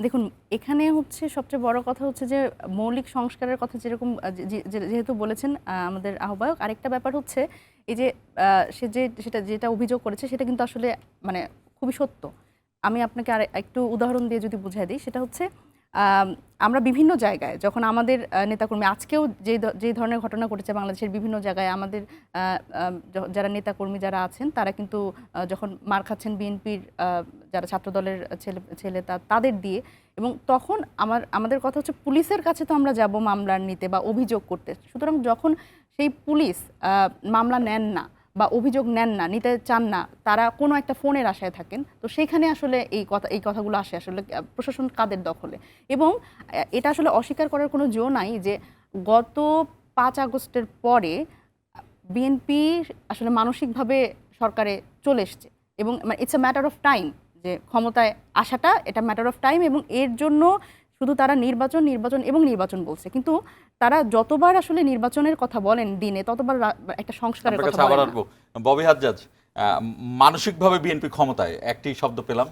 দেখুন, এখানে হচ্ছে সবচেয়ে বড় কথা হচ্ছে যে মৌলিক সংস্কারের কথা যেরকম যেহেতু বলেছেন আমাদের আহ্বায়ক, আরেকটা ব্যাপার হচ্ছে এই যে সে যেটা অভিযোগ করেছে সেটা কিন্তু আসলে মানে খুবই সত্য। আমি আপনাকে আর একটু উদাহরণ দিয়ে যদি বুঝাই দিই, সেটা হচ্ছে আমরা বিভিন্ন জায়গায় যখন আমাদের নেতাকর্মী, আজকেও যে ধরনের ঘটনা ঘটেছে বাংলাদেশের বিভিন্ন জায়গায়, আমাদের যারা নেতাকর্মী যারা আছেন তারা কিন্তু যখন মার খাচ্ছেন বিএনপির যারা ছাত্রদলের ছেলে তাদের দিয়ে, এবং তখন আমাদের কথা হচ্ছে পুলিশের কাছে তো আমরা যাব মামলা নিতে বা অভিযোগ করতে। সুতরাং যখন সেই পুলিশ মামলা নেন না বা অভিযোগ নেন না, নিতে চান না, তারা কোনো একটা ফোনের আশায় থাকেন, তো সেইখানে আসলে এই কথাগুলো আসে আসলে প্রশাসন কাদের দখলে। এবং এটা আসলে অস্বীকার করার কোনো জো নাই যে গত 5 আগস্টের পরে বিএনপি আসলে মানসিকভাবে সরকারে চলে এসছে, এবং it's a matter of time যে ক্ষমতায় আসাটা, এটা ম্যাটার অফ টাইম। এবং এর জন্য শুধু তারা নির্বাচন বলছে, কিন্তু তারা যতবার আসলে নির্বাচনের কথা বলেন দিনে, ততবার একটা সংস্কারের কথা বলেন না। ববি হাজ্জাজ, মানসিকভাবে বিএনপি ক্ষমতায়, একটি শব্দ পেলাম।